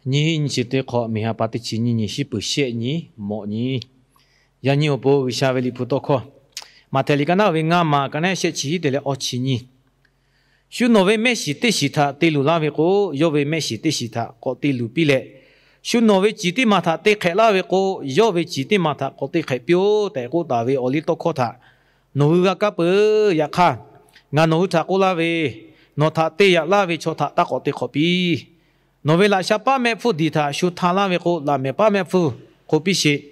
你是对考米哈巴的起你是不写你莫你，呀你有不下为里不多考，马特里干那为俺嘛，干那些起的了二起你，许诺为没是的是他对路拉为过，有为没是的是他过对路比嘞，许诺为几的嘛他对开拉为过，有为几的嘛他过对开标，但过大为奥里多考他，努个个不呀看，俺努他过拉为，努他对呀拉为求他打过对考比。诺维拉下巴梅夫迪他，修他拉维古拉梅巴梅夫，可比些，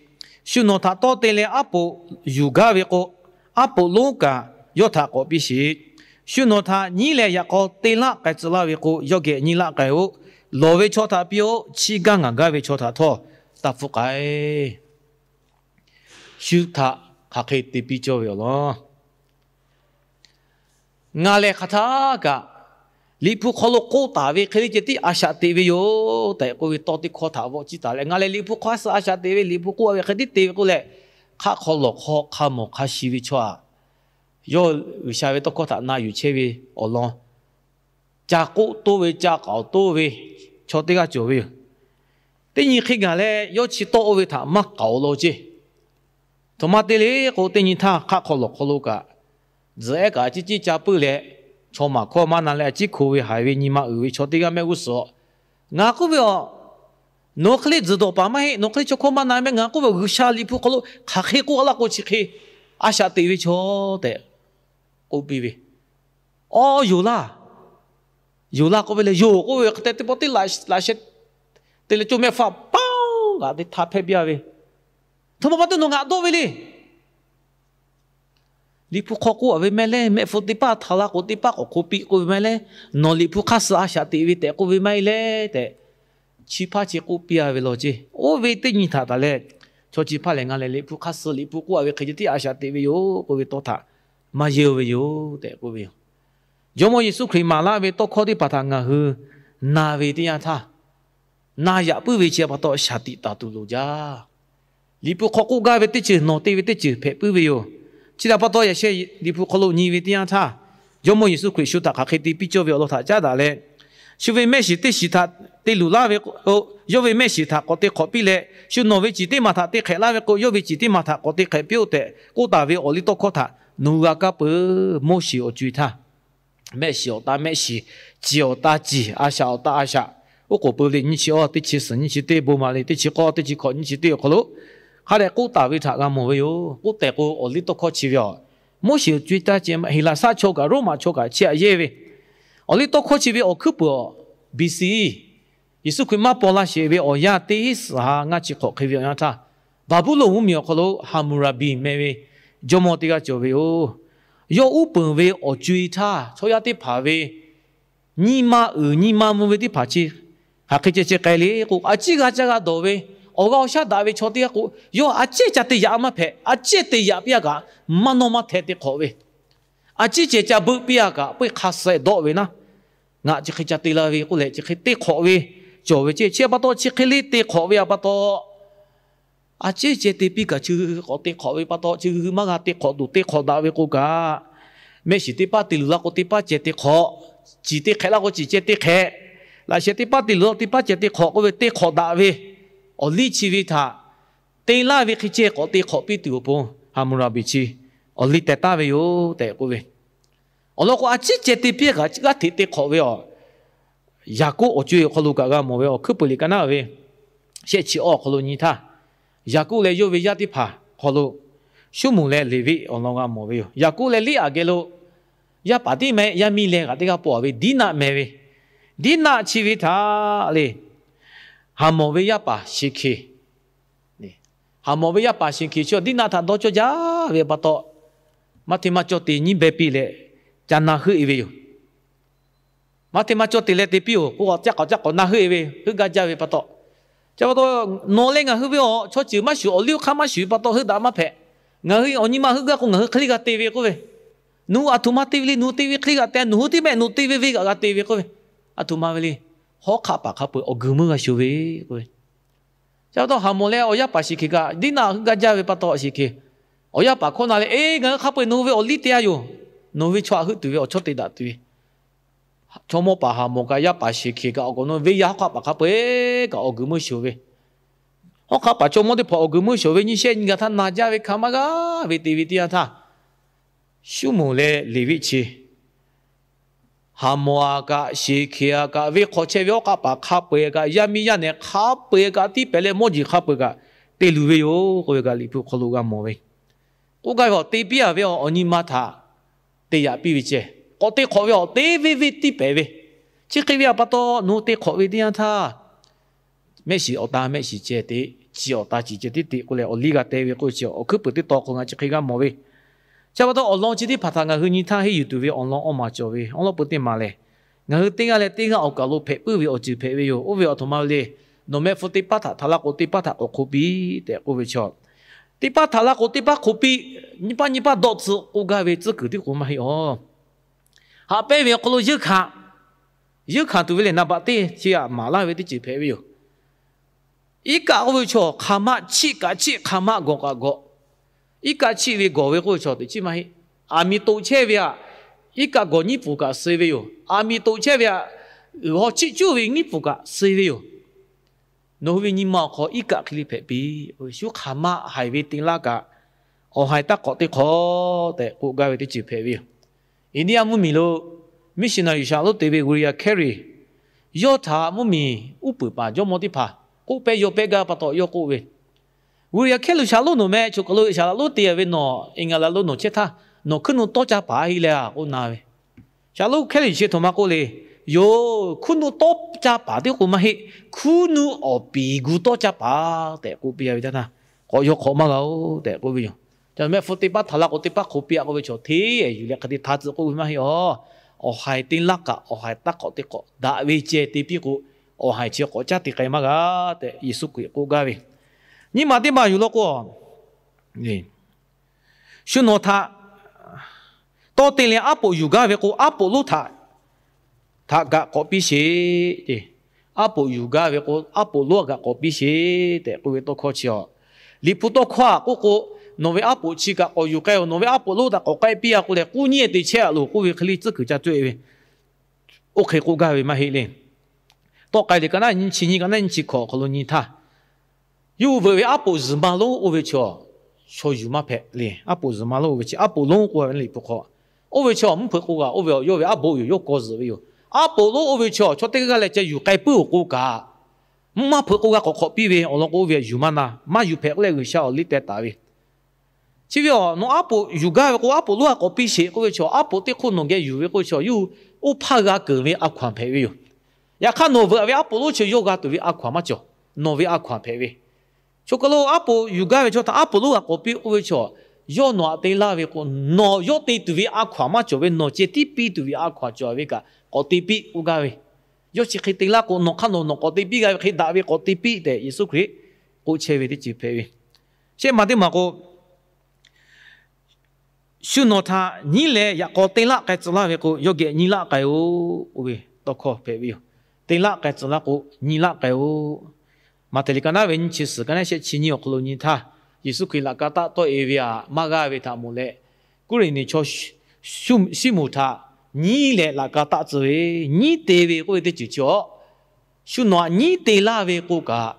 修诺他多得了阿布尤嘎维古，阿布龙嘎有他可比些，修诺他你来也可得了该知拉维古，有给你拉该有，罗维求他表，七个俺个维求他托，答复该，修他还可以对比较有咯，俺来看他个。里普考了高大位，可以jadi asia TV yo，但係佢多啲考頭我知道咧。我哋里普考是asia TV，里普過位佢啲 TV 過嚟，卡考落考卡冇卡西位錯啊。有下位都考頭那有車位我咯，加高多位加高多位，錯啲個做位。第二期間咧，有次多位他乜搞咯啫，同埋啲咧我第二他卡考落考咯個，只係個自己加倍咧。错嘛，考嘛拿来只考为还为你嘛二为错的个没无所，俺个为哦，侬可以知道吧嘛？侬可以就考嘛拿没俺个为下里铺考了，还黑过了过去黑，阿下对为错的，我比为，哦有啦，有啦，个为了有个为，但是不得来些，得了就没法，嘣，俺的他拍边为，他妈把都弄俺多为哩。里普考过为咩咧？咩福地巴头啦，福地巴我比过咩咧？侬里普卡斯阿下地位的过为咩咧？的，奇葩只过比啊为逻辑，我为对你他的咧，做奇葩咧俺咧里普卡斯里普过为可以的阿下地位有过为多他，嘛有为有的过为，有么耶稣可以马拉为多考的把他俺去，那为的呀他，那也不为这把多下地大都路家，里普考过个为的只，侬对为的只，配不为有。其他不多也些里普考路你为点他，有么也是会修他还可以比较为了他家的嘞，修为咩事的是他对路拉为哦，有为咩事他我对考比嘞，修挪为几的嘛他对开拉为个，有为几的嘛他我对开标的，我大为我里多考他，努个个不莫事我追他，咩事我打咩事，只我打只，阿下我打阿下，我个不哩你去哦，对其实你去对不嘛哩，对去考对去考你去对考路。他咧古大卫他个冇有，古大个我哩都考起了，冇事最大件嘛，希腊沙丘个罗马丘个切耶喂，我哩都考起了，我去不 BC， 也是佢妈波拉些喂，我呀第一时哈我去考去了他，巴布罗乌米考了哈姆拉比咩喂，就冇啲个就喂哦，有乌本喂我追他，所以啲爬喂，你妈冇喂啲爬起，还可以只改哩，我阿几个这个多喂。我讲下大卫错的个，有阿姐家的亚嘛拍，阿姐的亚边个，唔诺嘛睇的可喂，阿姐家不边个，不卡死多喂呐，我就去家的啦喂，过来就去的可喂，就喂这不多，去去哩的可喂不多，阿姐的边个就我的可喂不多，就嘛个的可度的可大喂个个，没事的把的路啦，我的把这的可，只的开啦我只这的开，那些的把的路的把这的可，我喂的可大喂。我理起为他，对那位去接我对考比丢不，哈姆拉比起，我理得大位有得个位，我如果阿姐接对别个，这个提对考位哦，雅各我就考路个个冇位哦，去不离个那位，先去哦考路你他，雅各嘞有位亚的爬考路，小木嘞里位我那个冇位哦，雅各嘞里阿个路，亚巴蒂咩亚米嘞个这个波位，迪那咩位，迪那去为他嘞。哈莫维亚巴西克，哈莫维亚巴西克，说你那他多就呀，为不多，马天马做的你别比嘞，加那去一位哟，马天马做的嘞的比哦，我这个那去一位，去个家为不多，这不多挪来个去位哦，说就马树，我溜看马树不多去打马拍，我去我你马去个我去可以个地位个位，努阿图马地位，努地位可以个但努地位努地位个地位个位，阿图马位。好卡巴卡布，我根本个修为，各位。叫到哈莫嘞，我要把事情个，你那个家为把多事情，我要把可能嘞，哎，我卡布努为我理解哟，努为错去对我错对的对。怎么把哈莫个也把些去个，我侬为呀个把卡背个，我根本修为。我卡把怎么的跑，我根本修为，你现你个他哪家为看嘛个，为对为对他，修木嘞里位去，哈莫啊个些去啊个，为考车为我卡把卡背个，也咪呀呢卡背个，地白嘞莫只卡背个，对路为哟，个个里头考路个莫为，我个话对比啊为我你妈他，对呀比为这。我对考为对为对白为，这个为不多，侬对考为点他，没事我打没事这的，只我打只这的过来我理个对为过去，我可不得多讲啊，这个冇为，差不多我弄这的拍他个，你他系有对为我弄我嘛做为，我弄不得嘛嘞，我对个嘞对个我搞路配不为我就配为哟，我为我他妈嘞，侬没付对拍他拉我对拍他我可比的我为错。对拍他拉我对拍可比，你把多次我个为这个的我嘛哟。好，白为可能有看对不对？那把对，只啊马拉为的几白为哟。一个为错看嘛，七个看嘛，五个，一个七为五为为错的，起码是阿弥陀切为啊，一个五你不个四为哟，阿弥陀切为啊，我七九为你不个四为哟。侬为你冇可一个可以白比，为少看嘛还为定那个，我还得搞的可的，我个为的几白为哟。ini amu milo missionary shalo tebe guria carry yo tha amu mi upu pa jo moti pha ko pe yo pe ga pa to yo ko we guria khelu shalo no me chokolo shalo te we no ingala lo no che tha no khunu to cha pa hi le a ko na we shalo khelu che thoma ko le yo khunu to cha pa de ko ma hi khunu o pi gu to cha pa te ko pi ya we na ko yo ko ma ga o te ko we yo就咩福地巴塔拉我地巴可比啊，我会做天，有两个的他子我会嘛哟，我还定那个，我还得个的个，大为这地比个，我还只国家的该嘛个的，艺术鬼国家喂，你嘛的嘛有了个，你，许诺他，到底连阿婆有个喂个阿婆路他个个比些的，阿婆有个喂个阿婆路个个比些的，我会多考起哦，你不多夸个个。侬为阿婆去个，哦有该哦，侬为阿婆路的，我该比啊过来，过年的车路，我为可以自个家做为，OK，我该为嘛黑嘞？到该的个那人去，你个那人去考，可能你他，有为阿婆日马路，我为瞧，瞧有嘛拍嘞？阿婆日马路我为去，阿婆路我为不考，我为瞧，唔配我个，我为要为阿婆有个日为有，阿婆路我为瞧，瞧这个来就有该不我个，唔嘛配我个考比为，我我为有嘛呐，嘛有拍来为小你得打为。只要侬阿婆有个我阿婆路个比些，我瞧阿婆的可能个有个我瞧有我怕个个为阿款配为，也看侬为阿婆路就有个对为阿款嘛叫，侬为阿款配为，就个咯阿婆有个就他阿婆路个比我瞧，要侬对啦为个，侬要对对为阿款嘛叫为侬这地比对为阿款叫为个，个地比有个为，要是去对啦个侬看侬个地比个去打为个地比的，耶稣基督我切为的就配为，现嘛的嘛个。许诺他，你来也搞对了，该做那个要给你啦，该有喂多考培育，对了该做那个你啦该有，马特里干那问其实干那些青年可能你他，也是可以那个大多一位啊，马个为他们来，古人你说许母他，你来那个大职位，你地位我的就叫，许诺你对那位国家，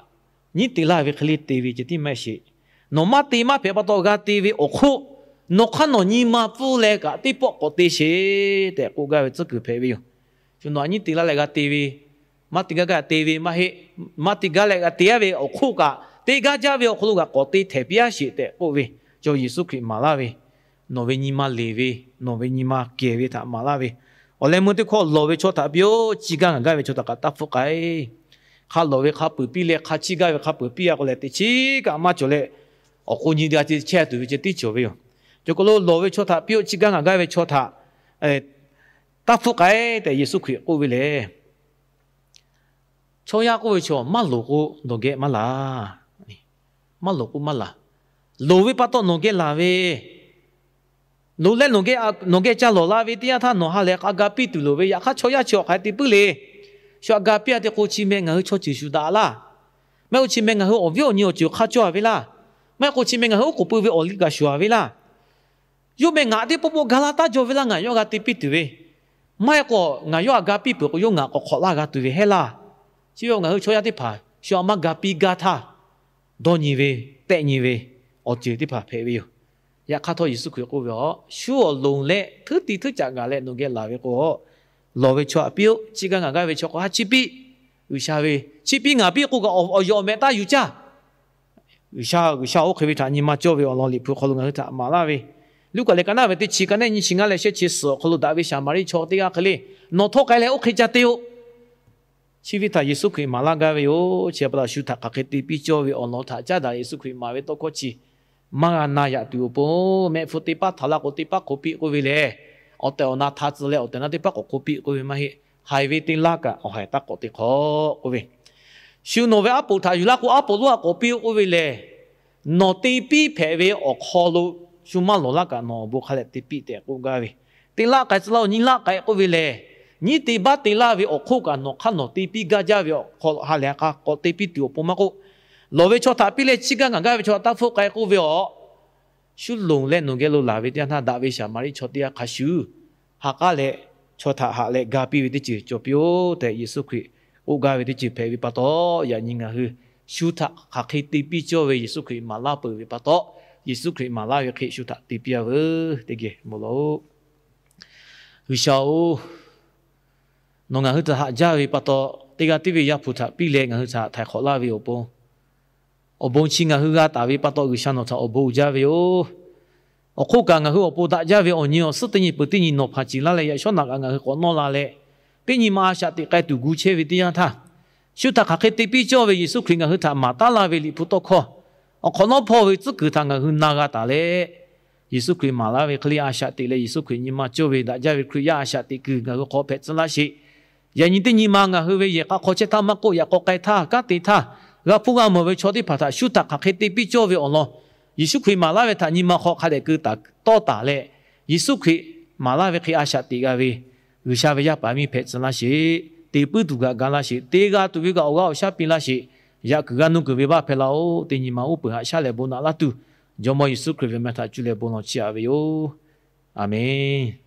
你对那位可以地位就点么事，那么对嘛别把多个地位恶苦。侬看侬你嘛不来个地包个地些的，我个这个配备，就侬你地了来个地位，嘛地个地位嘛嘿，嘛地个来个地位我苦个，地个家位我苦个个地特别些的，我为就耶稣基督马拉位，侬为你嘛利位，侬为你嘛给位他马拉位，我来么的靠老位做他表，几个人个位做他个答复个，卡老位卡不比嘞，卡几个位卡不比啊，我来的几个嘛就来，我过年的这车对位就地球位哟。就个罗罗为错他，比如几个人个为错他，答复个的耶稣基督我为嘞，错呀我为错，马路个农个马拉，马路个马拉，罗为把到农个拉为，罗来农个家罗拉为底下他农下来阿个比对罗为呀，他错呀错还得不嘞，说阿个比的过去没我错技术大啦，没有去没我我为你就卡做为啦，没过去没我我不为我那个说为啦。有没伢的不不，嘎啦大就为了俺要个地比对， ไม่ก็งายว่ากาปีเปิดก็ยงงาก็ขอลากาตัวเฮล่าชีวงาช่วยที่ผ่าชาวมากาปีกาท่าโดนีเวเตนีเวอดเจที่ผ่าเพวิวอยากข้าทอยิสุขกูว่าชัวลงเล่ทุติทุจากงาเล่นุเกลาเวก็ลอเวชัวปิวจิกังงาเวชัวก็ฮัชิปีวิชาเวชิปีงาปีกูก็อยอมเมตาอยู่จ้าวิชาโอเควิธานิมาจ่อเวอลอลิพูขลุงาท่ามาลาเวลูกก็เลยกันนะเวทีชิกันเนี่ยชิงอะไรเชื่อชิสขลุดาวิชามาริชอติกาคลีนอทอกอะไรโอเคจัดเตียวชีวิตยิสุขมาลากาเวโอเชื่อปลาชุดทักเกติปิจ่อเวอลอท่าจัดยิสุขมาเวโตโคชีมาหน้าอยากดูปุ๊บแม่ฟุตติปัตทารากุติปักคุปิกุวิเล่เอาแต่เอาหน้าทัดเลยเอาแต่หน้าติปักคุปิกุวิมาไฮเวติลากะเอาให้ตักกุติขอกุวิชิวโนเวอปุถาอยู่ละกูอปุลัวกุปิกุวิเล่โนติปิเพเวออกคอลูชูมาโลลากะโนบุคาเลติปิเตกุกาวิติลากะจะเล่านิลากะกุวิเล่นี่ติบัตติลาวิออกคู่กันโนขันโนติปิกาจาวิออกคอฮาเลกะกุติปิติอุปมากุโลเวชอตาปิเลชิกังกาเวชอตาฟุกไกกูเวอชุลงเล่นนุเกลูลาวิเดียนาดาวิชามาริชอติยาคาชูฮักกาเลชอตาฮักเลกาปิวิติจิจบิโอแต่ยิสุคริอุกาวิติจิเพวิปโตยานิงาฮือชูตาฮักคิติปิโจเวยิสุคริมาลาเปวิปโตยิสุคริมาลาเวคิชูตาติปิยาเวเตเกโมโลวิชาโอนงาฮือตาฮักจาวิปโตติกาติวิยาพุทธปิเลงาฮือตาไทยขอลาวิโอปงอบงชิงาฮือกาตาวิปโตวิชาโนตาอบจาวิโอโอคุกางาฮืออบตาจาวิโอนิโอสุตินิปุตินิโนภาจิลาเลยชอนากางาฮือโนลาเลปินิมาชาติไกตุกูเชวิติยาทาชุตาคาเคติปิโจเวยิสุคริงาฮือตามาตาลาเวลิพุโตโคโอโคโนโพเวจุกุทางาฮือนากาตาเลยิสุคริมาลาเวคลีอาชาติเลยิสุครินิมาโจเวดาจาวิคริยาอาชาติคืองาฮือโคเพซลาชิยานิตินิมางาฮือเวเยกะโคเชตามาโกยาโกไกทากาติทาเราพูดว่าเมื่อวันชดที่ผ่านชุดตักขัดที่พิจารณาอ๋อยิสุคริมาลาเวทานิมาขอขัดคือตักโตตาเลยิสุคริมาลาเวคีอาชาติกาเววิชาเวียปามีเพชรลาชีตีปุตุกากาลาชีตีกาตุวิกาโอวาชาปิลาชียากกานุกเวบาเพลาโอตีนิมาอุปหาชาเลบุนาลาตุจอมยิสุคริเวเมตาจุเลบุนอชิอาเวโออาเมน